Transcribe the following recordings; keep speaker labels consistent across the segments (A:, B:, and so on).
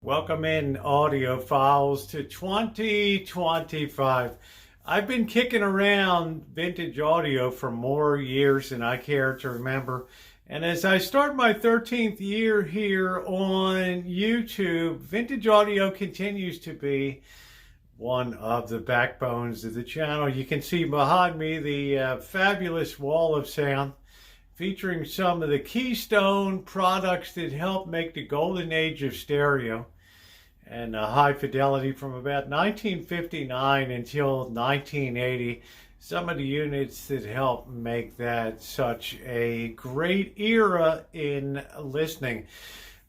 A: Welcome in audiophiles to 2025. I've been kicking around vintage audio for more years than I care to remember. And as I start my 13th year here on YouTube, vintage audio continues to be one of the backbones of the channel. You can see behind me the fabulous wall of sound featuring some of the keystone products that helped make the golden age of stereo and high fidelity from about 1959 until 1980. Some of the units that helped make that such a great era in listening.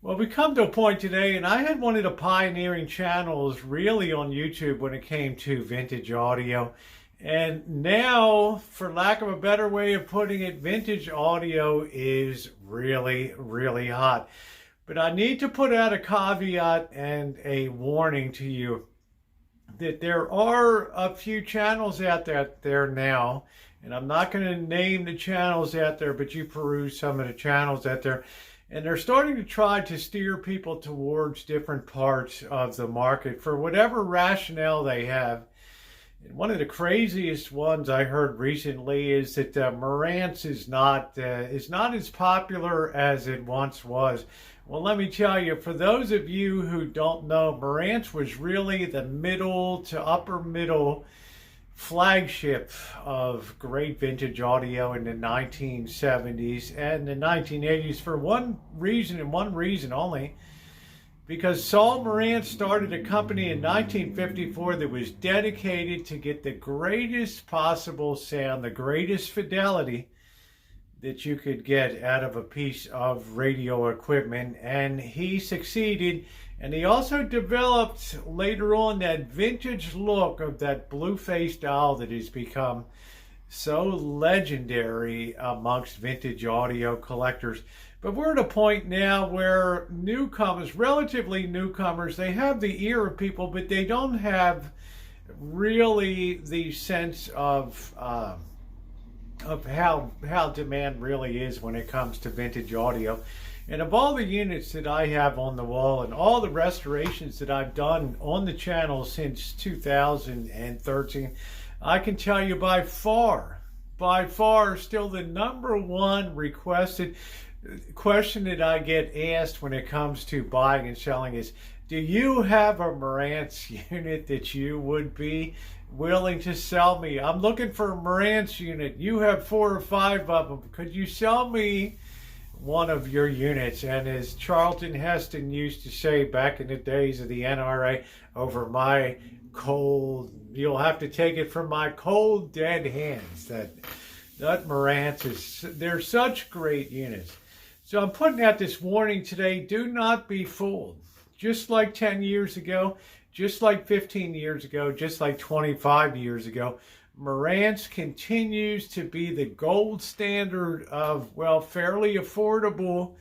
A: Well, we come to a point today, and I had one of the pioneering channels really on YouTube when it came to vintage audio. And now, for lack of a better way of putting it, vintage audio is really, really hot. But I need to put out a caveat and a warning to you that there are a few channels out there now, and I'm not going to name the channels out there, but you peruse some of the channels out there, and they're starting to try to steer people towards different parts of the market for whatever rationale they have. One of the craziest ones I heard recently is that Marantz is not as popular as it once was. Well, let me tell you, for those of you who don't know, Marantz was really the middle to upper middle flagship of great vintage audio in the 1970s and the 1980s for one reason and one reason only. Because Saul Marantz started a company in 1954 that was dedicated to get the greatest possible sound, the greatest fidelity that you could get out of a piece of radio equipment. And he succeeded. And he also developed later on that vintage look of that blue-faced dial that has become so legendary amongst vintage audio collectors. But we're at a point now where newcomers, relatively newcomers, they have the ear of people, but they don't have really the sense of how demand really is when it comes to vintage audio. And of all the units that I have on the wall and all the restorations that I've done on the channel since 2013, I can tell you by far, still the number one requested question that I get asked when it comes to buying and selling is, do you have a Marantz unit that you would be willing to sell me? I'm looking for a Marantz unit. You have 4 or 5 of them. Could you sell me one of your units? And as Charlton Heston used to say back in the days of the NRA, over my cold, you'll have to take it from my cold dead hands. That Marantz they're such great units. So I'm putting out this warning today. Do not be fooled. Just like 10 years ago, just like 15 years ago, just like 25 years ago, Marantz continues to be the gold standard of, well, fairly affordable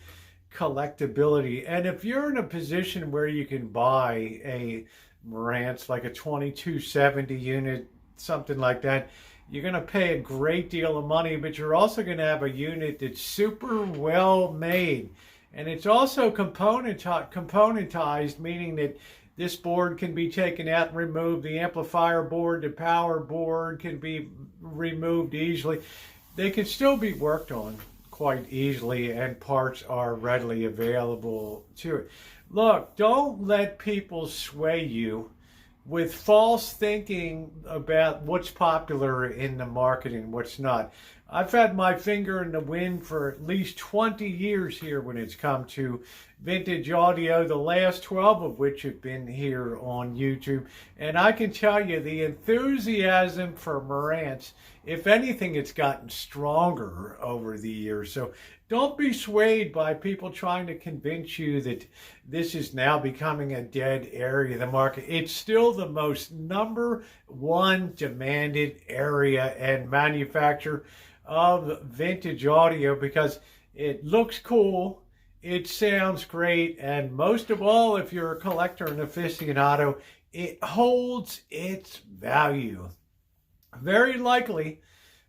A: collectability. And if you're in a position where you can buy a Marantz, like a 2270 unit, something like that, you're going to pay a great deal of money, but you're also going to have a unit that's super well made. And it's also componentized, meaning that this board can be taken out and removed. The amplifier board, the power board can be removed easily. They can still be worked on quite easily, and parts are readily available to it. Look, don't let people sway you with false thinking about what's popular in the market and what's not. I've had my finger in the wind for at least 20 years here when it's come to vintage audio, the last 12 of which have been here on YouTube. And I can tell you the enthusiasm for Marantz, if anything, it's gotten stronger over the years. So don't be swayed by people trying to convince you that this is now becoming a dead area of the market. It's still the most number one demanded area and manufacturer of vintage audio because it looks cool, it sounds great, and most of all, if you're a collector and aficionado, it holds its value. Very likely,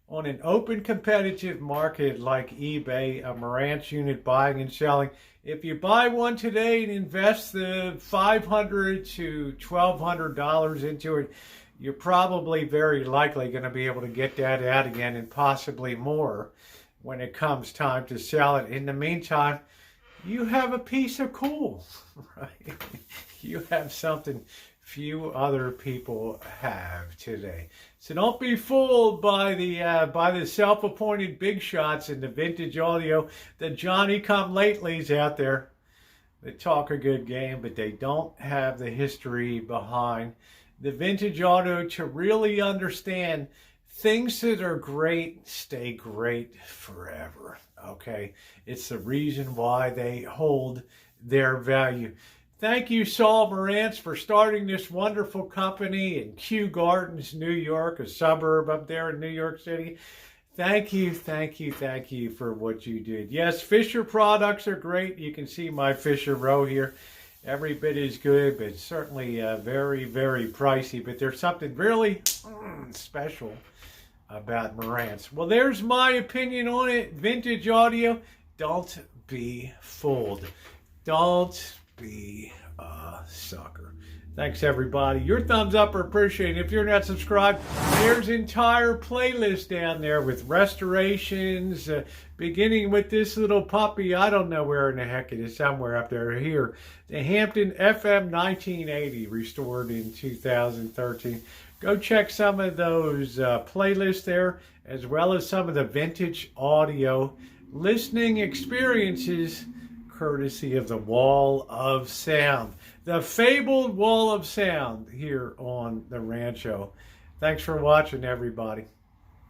A: on an open competitive market like eBay, a Marantz unit buying and selling If you buy one today and invest the $500 to $1,200 into it, you're probably very likely going to be able to get that out again and possibly more when it comes time to sell it. In the meantime, you have a piece of cool, right? You have something few other people have today. So don't be fooled by the self-appointed big shots in the vintage audio, the Johnny-come-latelys out there that talk a good game, but they don't have the history behind the vintage auto to really understand things that are great stay great forever. Okay, it's the reason why they hold their value. Thank you, Saul Marantz, for starting this wonderful company in Kew Gardens, New York, a suburb up there in New York City. Thank you, thank you, thank you for what you did. Yes, Fisher products are great. You can see my Fisher row here. Every bit is good, but certainly very, very pricey. But there's something really special about Marantz. Well, there's my opinion on it. Vintage audio. Don't be fooled. Don't be a sucker. Thanks, everybody. Your thumbs up are appreciated. If you're not subscribed, there's an entire playlist down there with restorations, beginning with this little puppy. I don't know where in the heck it is, somewhere up there here. The Hampton FM 1980, restored in 2013. Go check some of those playlists there, as well as some of the vintage audio listening experiences, courtesy of the Wall of Sound. The fabled Wall of Sound here on the Rancho. Thanks for watching, everybody.